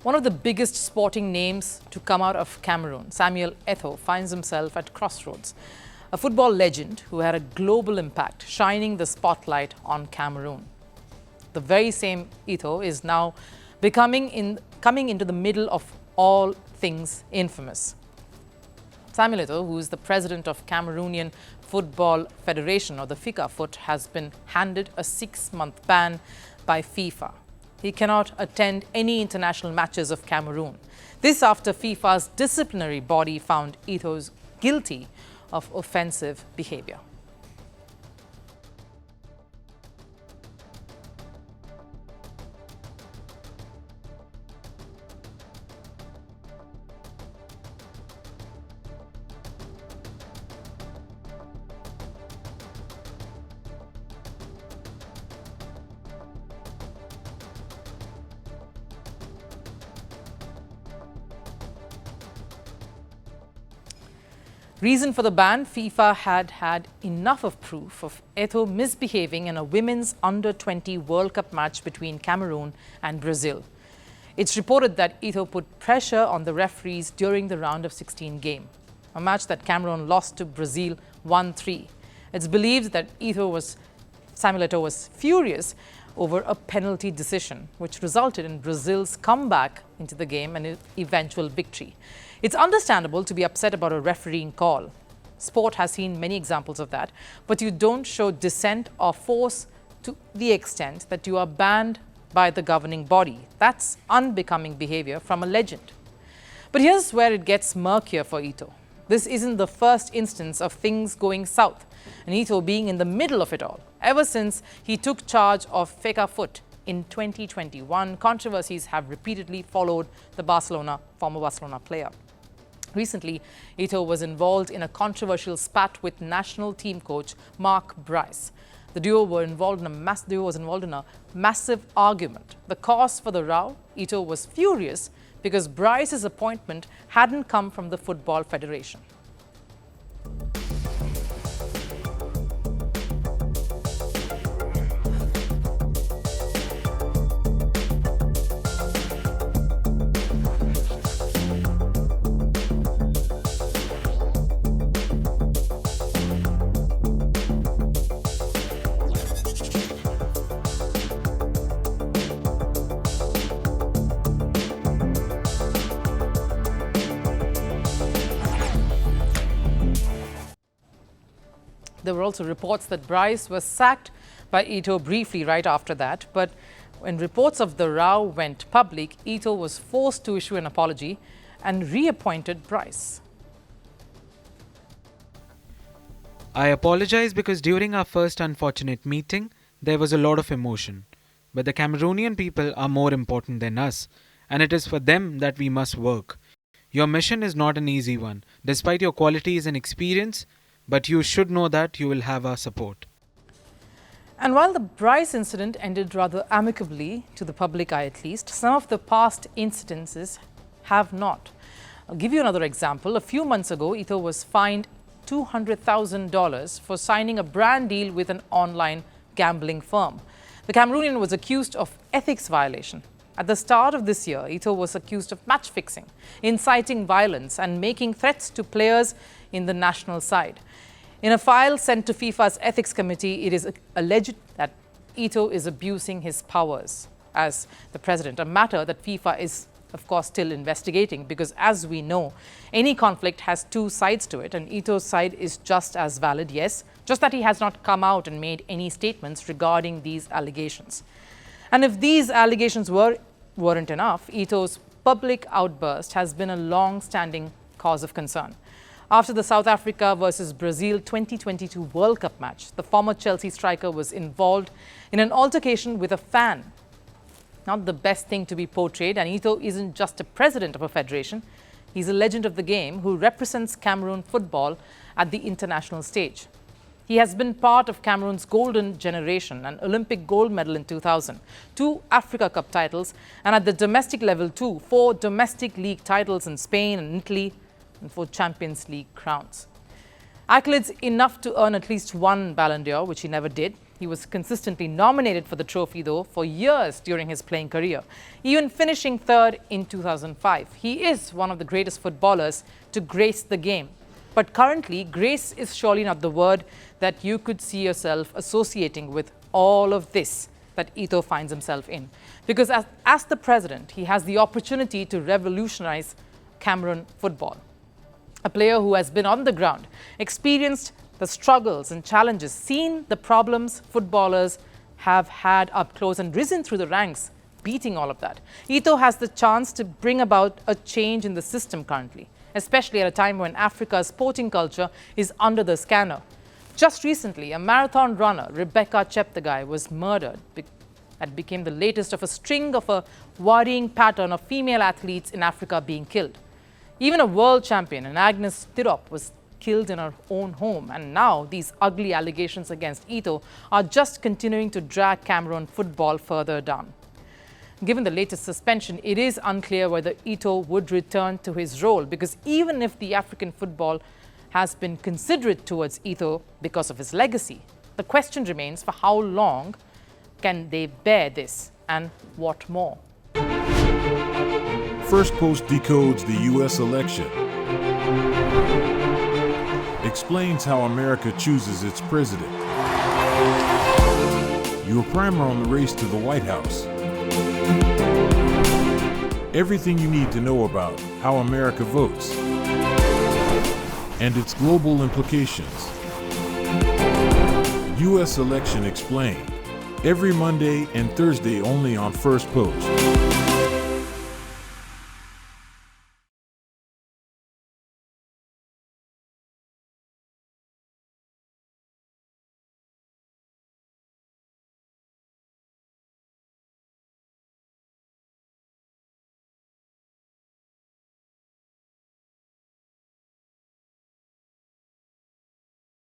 One of the biggest sporting names to come out of Cameroon, Samuel Eto'o, finds himself at crossroads. A football legend who had a global impact, shining the spotlight on Cameroon. The very same Eto'o is now coming into the middle of all things infamous. Samuel Eto'o, who is the president of Cameroonian Football Federation, or the FECAFOOT, has been handed a 6-month ban by FIFA. He cannot attend any international matches of Cameroon. This after FIFA's disciplinary body found Eto'o guilty of offensive behavior. Reason for the ban: FIFA had enough of proof of Eto'o misbehaving in a women's under-20 World Cup match between Cameroon and Brazil. It's reported that Eto'o put pressure on the referees during the round of 16 game, a match that Cameroon lost to Brazil 1-3. It's believed that Samuel Eto'o was furious over a penalty decision, which resulted in Brazil's comeback into the game and eventual victory. It's understandable to be upset about a refereeing call. Sport has seen many examples of that, but you don't show dissent or force to the extent that you are banned by the governing body. That's unbecoming behavior from a legend. But here's where it gets murkier for Eto'o. This isn't the first instance of things going south, and Eto'o being in the middle of it all. Ever since he took charge of FECAFOOT in 2021, controversies have repeatedly followed the former Barcelona player. Recently, Eto'o was involved in a controversial spat with national team coach Mark Bryce. The duo was involved in a massive argument. The cause for the row: Eto'o was furious because Bryce's appointment hadn't come from the Football Federation. There were also reports that Bryce was sacked by Eto'o briefly right after that. But when reports of the row went public, Eto'o was forced to issue an apology and reappointed Bryce. I apologize because during our first unfortunate meeting, there was a lot of emotion. But the Cameroonian people are more important than us, and it is for them that we must work. Your mission is not an easy one, despite your qualities and experience, but you should know that you will have our support. And while the Bryce incident ended rather amicably, to the public eye at least, some of the past incidences have not. I'll give you another example. A few months ago, Eto'o was fined $200,000 for signing a brand deal with an online gambling firm. The Cameroonian was accused of ethics violation. At the start of this year, Eto'o was accused of match fixing, inciting violence, and making threats to players in the national side. In a file sent to FIFA's ethics committee, it is alleged that Eto'o is abusing his powers as the president, a matter that FIFA is, of course, still investigating, because as we know, any conflict has two sides to it, and Eto'o's side is just as valid, yes, just that he has not come out and made any statements regarding these allegations. And if these allegations weren't enough, Eto'o's public outburst has been a long-standing cause of concern. After the South Africa versus Brazil 2022 World Cup match, the former Chelsea striker was involved in an altercation with a fan. Not the best thing to be portrayed, and Eto'o isn't just a president of a federation. He's a legend of the game who represents Cameroon football at the international stage. He has been part of Cameroon's golden generation, an Olympic gold medal in 2000, 2 Africa Cup titles, and at the domestic level too, 4 domestic league titles in Spain and Italy, and 4 Champions League crowns. Accolades enough to earn at least 1 Ballon d'Or, which he never did. He was consistently nominated for the trophy, though, for years during his playing career, even finishing third in 2005. He is one of the greatest footballers to grace the game. But currently, grace is surely not the word that you could see yourself associating with all of this that Eto'o finds himself in. Because as the president, he has the opportunity to revolutionize Cameroon football. A player who has been on the ground, experienced the struggles and challenges, seen the problems footballers have had up close and risen through the ranks, beating all of that. Eto'o has the chance to bring about a change in the system currently, especially at a time when Africa's sporting culture is under the scanner. Just recently, a marathon runner, Rebecca Cheptegei, was murdered. That became the latest of a string of a worrying pattern of female athletes in Africa being killed. Even a world champion, Agnes Tirop, was killed in her own home. And now these ugly allegations against Eto'o are just continuing to drag Cameroon football further down. Given the latest suspension, it is unclear whether Eto'o would return to his role, because even if the African football has been considerate towards Eto'o because of his legacy, the question remains, for how long can they bear this, and what more? Firstpost decodes the U.S. election. Explains how America chooses its president. Your primer on the race to the White House. Everything you need to know about how America votes and its global implications. U.S. Election Explained. Every Monday and Thursday only on Firstpost.